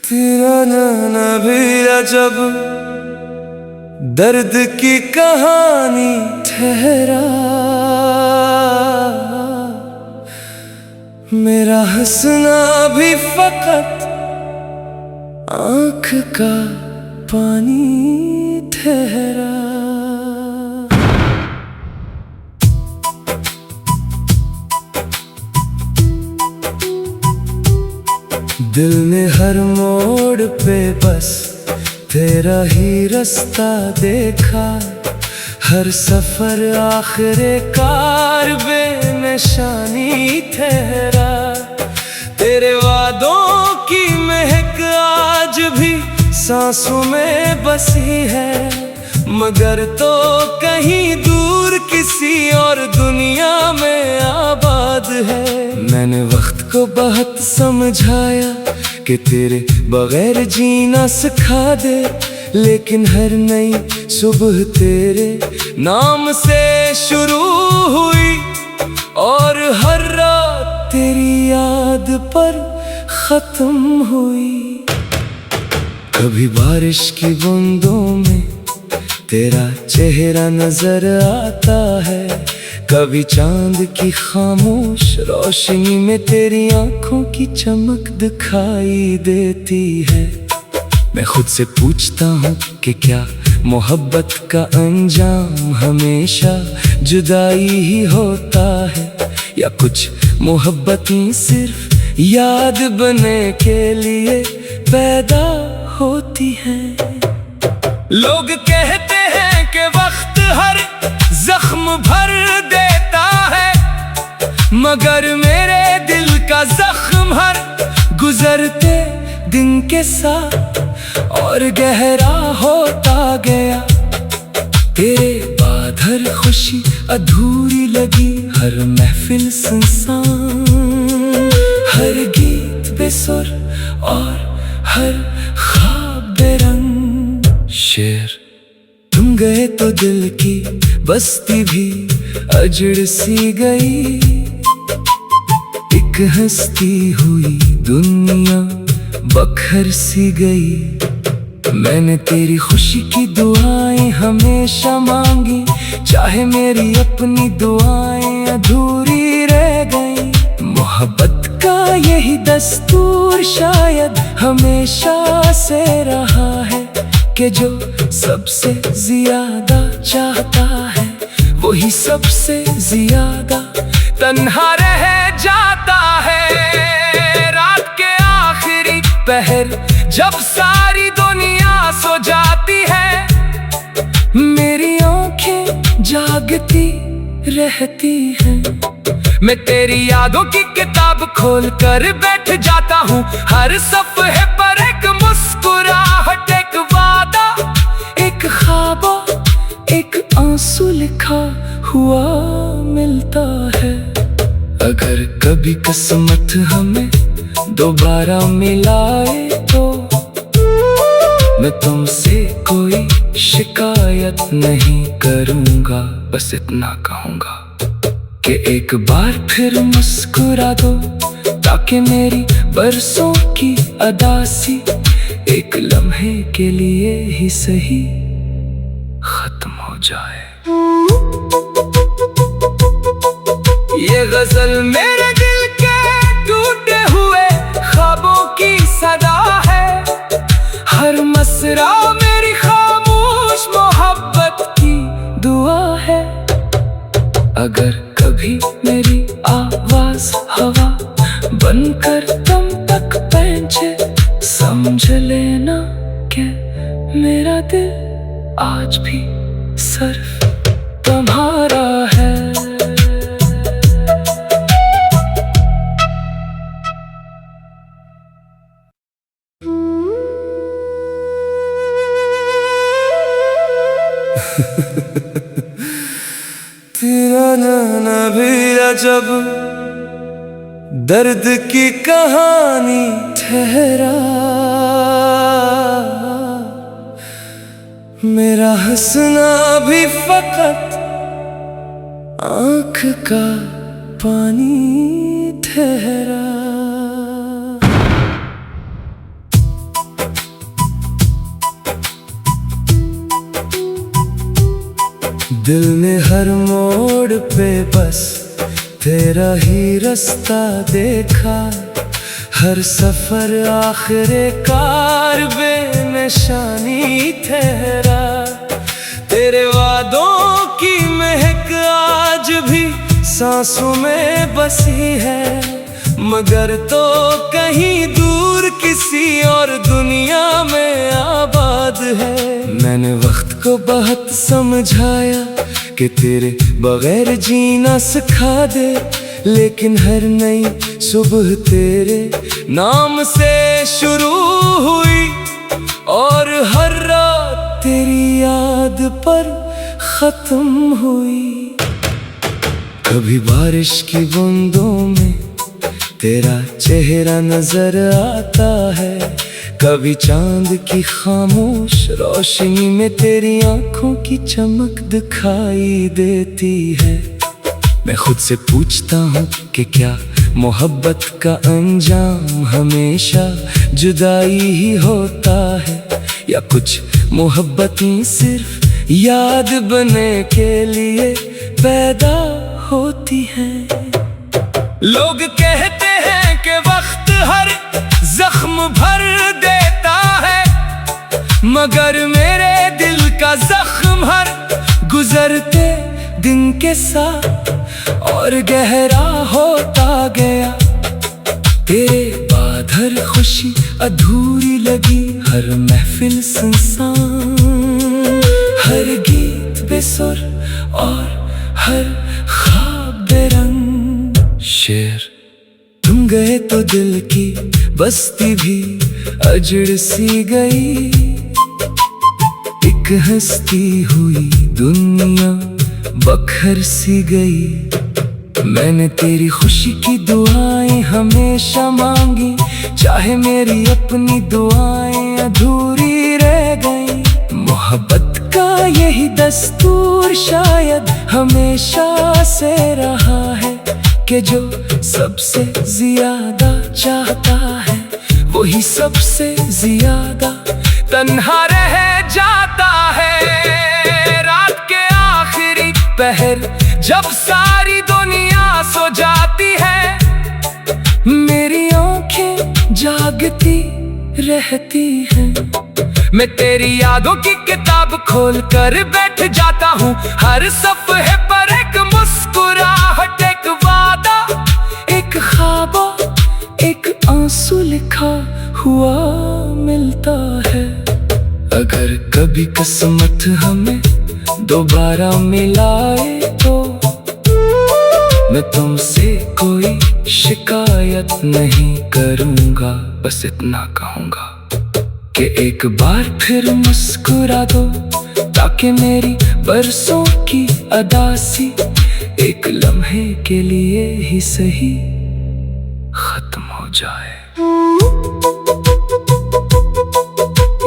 तेरा नैना भी अजब दर्द की कहानी ठहरा, मेरा हंसना भी फकत आँख का पानी ठहरा। दिल ने हर मोड़ पे बस तेरा ही रास्ता देखा, हर सफर आखिरे कार बेनिशानी ठहरा। तेरे वादों की महक आज भी सांसों में बसी है, मगर तो कहीं दूर किसी और दुनिया में आबाद है। मैंने वक्त को बहुत समझाया कि तेरे बगैर जीना सिखा दे, लेकिन हर नई सुबह तेरे नाम से शुरू हुई और हर रात तेरी याद पर खत्म हुई। कभी बारिश की बूंदों में तेरा चेहरा नजर आता है, कभी चांद की खामोश रोशनी में तेरी आंखों की चमक दिखाई देती है। मैं खुद से पूछता हूँ कि क्या मोहब्बत का अंजाम हमेशा जुदाई ही होता है, या कुछ मोहब्बत सिर्फ याद बनने के लिए पैदा होती है। लोग कहते हैं कि वक्त हर जख्म भर देता है, मगर मेरे दिल का जख्म हर गुजरते दिन के साथ और गहरा होता गया। तेरे बाद हर खुशी अधूरी लगी, हर महफिल सुनसान, हर गीत बेसुर और हर ख्वाब बेरंग। शेर तुम गए तो दिल की बस्ती भी अजड़ सी गई, एक हंसती हुई दुनिया बखर सी गई। मैंने तेरी खुशी की दुआएं हमेशा मांगी, चाहे मेरी अपनी दुआएं अधूरी रह गई। मोहब्बत का यही दस्तूर शायद हमेशा से रहा है, कि जो सबसे ज्यादा चाहता है वही सबसे ज्यादा तन्हा रह जाता है। रात के आखिरी पहर जब सारी दुनिया सो जाती है, मेरी आंखें जागती रहती हैं। मैं तेरी यादों की किताब खोल कर बैठ जाता हूँ, हर सफ़े पर एक मुस्कुराहट, एक वादा, एक ख्वाब, एक आंसू लिखा हुआ मिलता है। अगर कभी किस्मत हमें दोबारा मिलाए तो मैं तुमसे कोई शिकायत नहीं करूँगा, बस इतना कहूँगा कि एक बार फिर मुस्कुरा दो, ताकि मेरी बरसों की अदासी एक लम्हे के लिए ही सही खत्म हो जाए। ये गजल मेरे दिल के टूटे हुए ख्वाबों की सदा है, हर मसरा मेरी खामोश मोहब्बत की दुआ है। अगर कभी मेरी आवाज हवा बनकर तुम तक पहुंचे, समझ लेना कि मेरा दिल आज भी सिर्फ तुम्हारा है। तेरा नैना भी अजब दर्द की कहानी ठहरा, मेरा हंसना भी फकत आँख का पानी ठहरा। दिल ने हर मोड़ पे बस तेरा ही रास्ता देखा, हर सफर आखिरे कार बेनिशानी ठहरा। तेरे वादों की महक आज भी सांसों में बसी है, मगर तो कहीं दूर किसी और दुनिया में आबाद है। मैंने वक्त को बहुत समझाया कि तेरे बगैर जीना सिखा दे, लेकिन हर नई सुबह तेरे नाम से शुरू हुई और हर रात तेरी याद पर खत्म हुई। कभी बारिश की बूंदों में तेरा चेहरा नजर आता है, कभी चांद की खामोश रोशनी में तेरी आंखों की चमक दिखाई देती है। मैं खुद से पूछता हूँ कि क्या मोहब्बत का अंजाम हमेशा जुदाई ही होता है, या कुछ मोहब्बत सिर्फ याद बनने के लिए पैदा होती है। लोग कहते हैं कि वक्त हर जख्म भर देता है, मगर मेरे दिल का जख्म हर गुजरते दिन के साथ और गहरा होता गया। तेरे बाद हर खुशी अधूरी लगी, हर महफिल सुनसान, हर गीत बेसुर और हर ख्वाब बेरंग। शेर तुम गए तो दिल की बस्ती भी अजड़ सी गई, एक हस्ती हुई दुनिया बखर सी गई। मैंने तेरी खुशी की दुआएं हमेशा मांगी, चाहे मेरी अपनी दुआएं अधूरी रह गई। मोहब्बत का यही दस्तूर शायद हमेशा से रहा है, कि जो सबसे ज्यादा चाहता है वही सबसे ज्यादा तन्हा रह जाता है। रात के आखिरी पहर जब सारी दुनिया सो जाती है, मेरी आंखें जागती रहती हैं। मैं तेरी यादों की किताब खोल कर बैठ जाता हूँ, हर सफ़े पर एक मुस्कुराहट, एक वादा, एक ख्वाब, एक आंसू लिखा हुआ मिलता है। अगर कभी किस्मत हमें दोबारा मिलाए तो मैं तुमसे कोई शिकायत नहीं करूँगा, बस इतना कहूँगा कि एक बार फिर मुस्कुरा दो, ताकि मेरी बरसों की अदासी एक लम्हे के लिए ही सही खत्म हो जाए।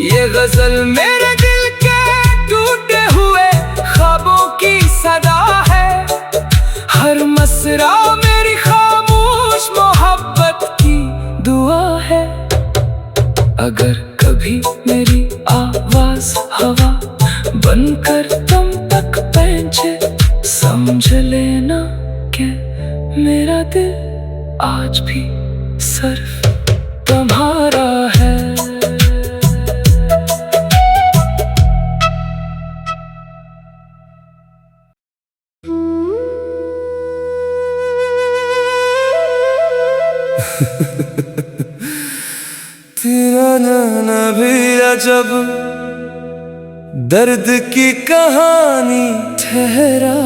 ये गजल मेरे दिल के टूटे हुए ख्वाबों की सदा है, हर मसरा मेरी खामोश मोहब्बत की दुआ है। अगर कभी मेरी आवाज हवा बनकर तुम तक पहुंचे, समझ लेना कि मेरा दिल आज भी सिर्फ तुम्हारा है। तेरा नाना भी अजब दर्द की कहानी ठहरा,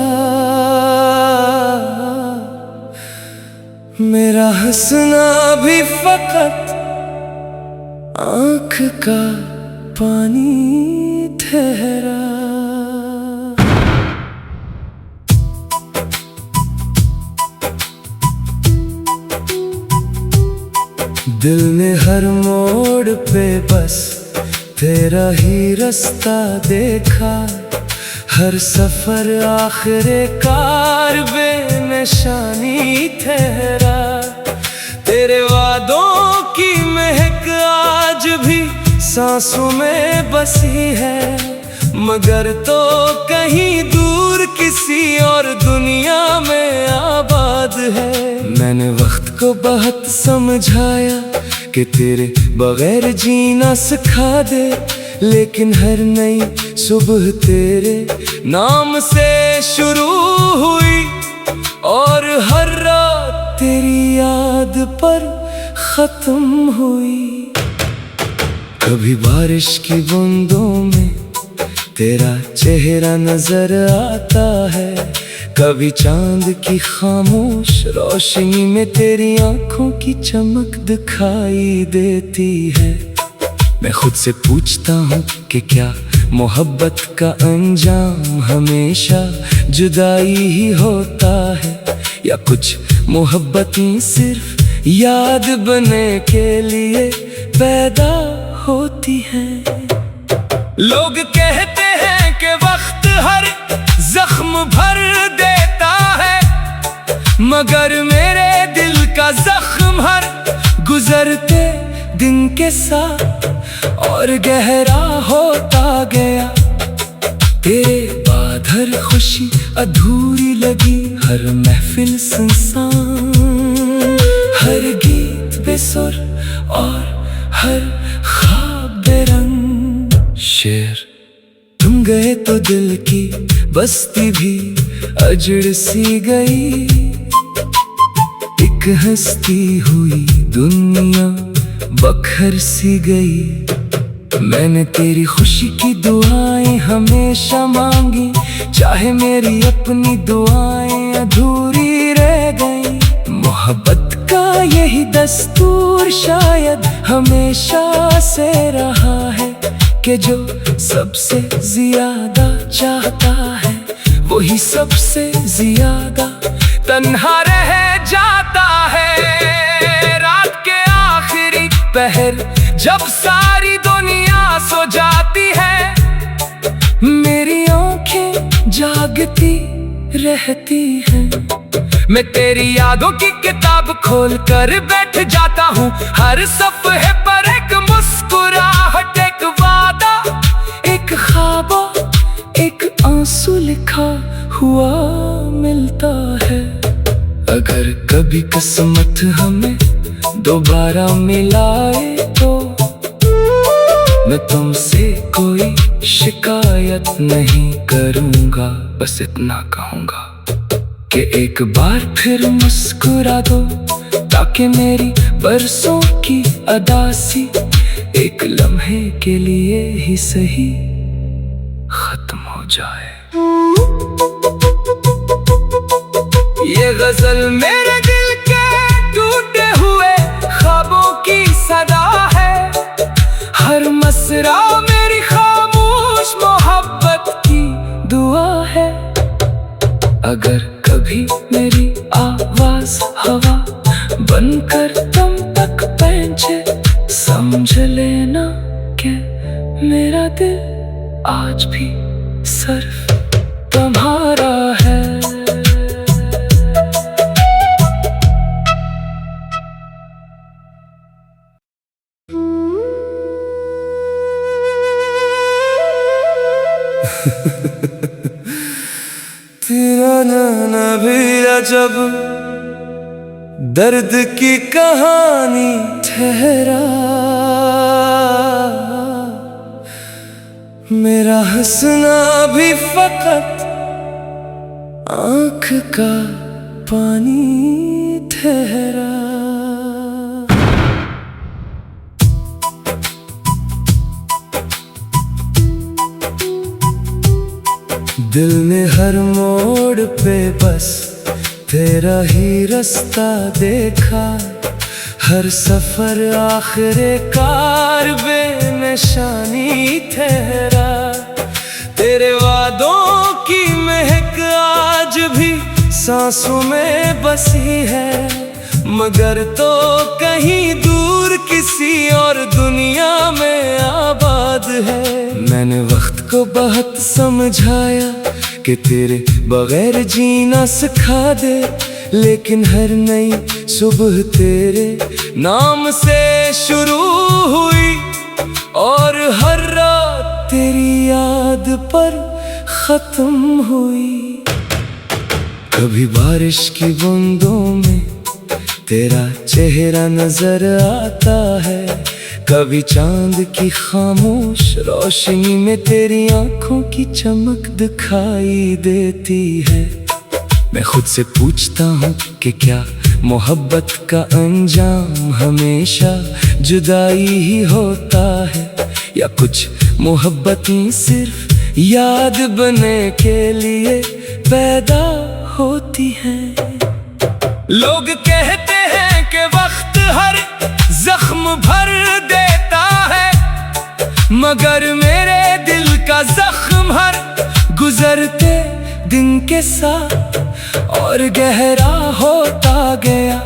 मेरा हंसना भी फकत आँख का पानी ठहरा। दिल ने हर मोड़ पे बस तेरा ही रास्ता देखा, हर सफर आखिरे कार बेनिशानी ठहरा। तेरे वादों की महक आज भी सांसों में बसी है, मगर तो कहीं दूर किसी और दुनिया में आबाद है। मैंने वक्त को बहुत समझाया कि तेरे बगैर जीना सिखा दे, लेकिन हर नई सुबह तेरे नाम से शुरू हुई और हर रात तेरी याद पर खत्म हुई। कभी बारिश की बूंदों में तेरा चेहरा नजर आता है, कभी चांद की खामोश रोशनी में तेरी आंखों की चमक दिखाई देती है। मैं खुद से पूछता हूँ कि क्या मोहब्बत का अंजाम हमेशा जुदाई ही होता है, या कुछ मोहब्बत सिर्फ याद बनने के लिए पैदा होती है। लोग कहते हैं कि वक्त हर जख्म भर देता है, मगर मेरे दिल का जख्म हर गुजरते दिन के साथ और गहरा होता गया। तेरे बाद हर खुशी अधूरी लगी, हर महफिल सुनसान, हर गीत बेसुर और हर ख्वाब बेरंग। शेर तुम गए तो दिल की बस्ती भी अजड़ सी गई, एक हंसती हुई दुनिया बखर सी गई। मैंने तेरी खुशी की दुआएं हमेशा मांगी, चाहे मेरी अपनी दुआएं अधूरी रह गई। मोहब्बत का यही दस्तूर शायद हमेशा से रहा है कि जो सबसे ज्यादा चाहता है वही सबसे ज्यादा तन्हा रह जाता है। रात के आखिरी पहर जब सारी दुनिया सो जाती है, मेरी आंखें जागती रहती हैं। मैं तेरी यादों की किताब खोल कर बैठ जाता हूँ, हर सफ़े पर एक मुस्कुराहट, एक वादा, एक ख्वाब, एक आंसू लिखा हुआ मिलता है। अगर कभी किस्मत हमें दोबारा मिलाए तो मैं तुमसे कोई शिकायत नहीं करूँगा, बस इतना कहूँगा कि एक बार फिर मुस्कुरा दो, ताकि मेरी बरसों की अदासी एक लम्हे के लिए ही सही खत्म हो जाए। ये गजल मेरे दिल के टूटे हुए ख्वाबों की सदा है, हर मसरा मेरी खामोश मोहब्बत की दुआ है। अगर कभी मेरी आवाज हवा बनकर तुम तक पहुंचे, समझ लेना कि मेरा दिल आज भी सिर्फ तुम्हारा है। तेरा नाना भी अजब दर्द की कहानी ठहरा, मेरा हंसना भी फकत आँख का पानी ठहरा। दिल ने हर मोड़ पे बस तेरा ही रास्ता देखा, हर सफर आखिरे कार बेनिशानी ठहरा। तेरे वादों की महक आज भी सांसों में बसी है, मगर तो कहीं दूर किसी और दुनिया में आबाद है। मैंने वक्त को बहुत समझाया कि तेरे बगैर जीना सिखा दे, लेकिन हर नई सुबह तेरे नाम से शुरू हुई और हर रात तेरी याद पर खत्म हुई। कभी बारिश की बूंदों में तेरा चेहरा नजर आता है, कभी चांद की खामोश रोशनी में तेरी आंखों की चमक दिखाई देती है। मैं खुद से पूछता हूँ कि क्या मोहब्बत का अंजाम हमेशा जुदाई ही होता है, या कुछ मोहब्बतें सिर्फ याद बनने के लिए पैदा होती हैं। लोग कहते हैं कि वक्त हर जख्म भर देता है, मगर मेरे दिल का जख्म हर गुजरते दिन के साथ और गहरा होता गया।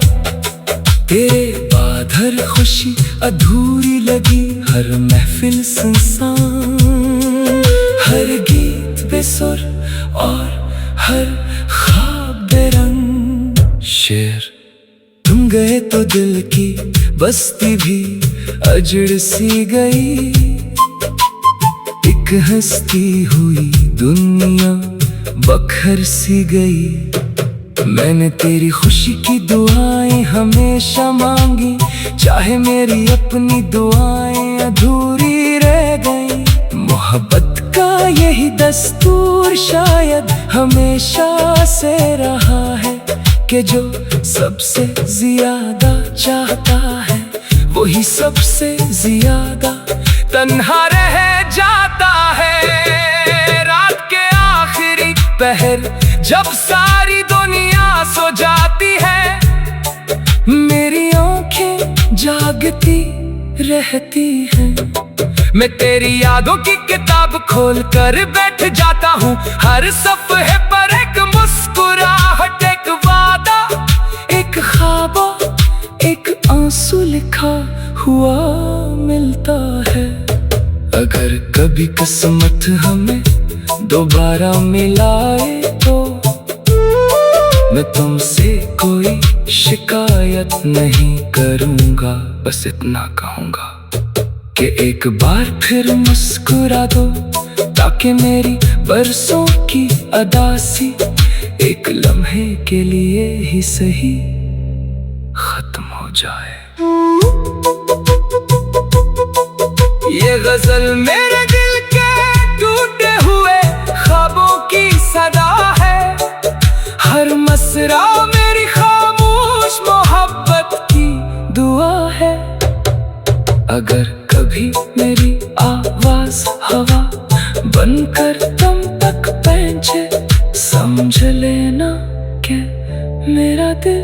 तेरे बाद हर खुशी अधूरी लगी, हर महफिल सुनसान, हर गीत बेसुर और हर ख्वाब बेरंग। शेर तुम गए तो दिल की बस्ती भी अजड़ सी गई, एक हंसती हुई दुनिया बखर सी गई। मैंने तेरी खुशी की दुआएं हमेशा मांगी, चाहे मेरी अपनी दुआएं अधूरी रह गई। मोहब्बत का यही दस्तूर शायद हमेशा से रहा है, कि जो सबसे ज्यादा चाहता है वही सबसे ज्यादा तन्हा रह जाता है। रात के आखिरी पहर जब सारी दुनिया सो जाती है, मेरी आंखें जागती रहती हैं। मैं तेरी यादों की किताब खोल कर बैठ जाता हूँ, हर सफ़े पर एक मुस्कुराहट, एक वादा, एक ख्वाब, एक आंसू लिखा हुआ मिलता है। अगर कभी किस्मत हमें दोबारा मिलाए तो मैं तुमसे कोई शिकायत नहीं करूँगा, बस इतना कहूँगा कि एक बार फिर मुस्कुरा दो, ताकि मेरी बरसों की अदासी एक लम्हे के लिए ही सही खत्म हो जाए। ये गजल मेरे दिल के टूटे हुए ख्वाबों की सदा है, हर मसरा मेरी खामोश मोहब्बत की दुआ है। अगर कभी मेरी आवाज हवा बनकर तुम तक पहुंचे, समझ लेना कि मेरा दिल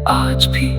आज भी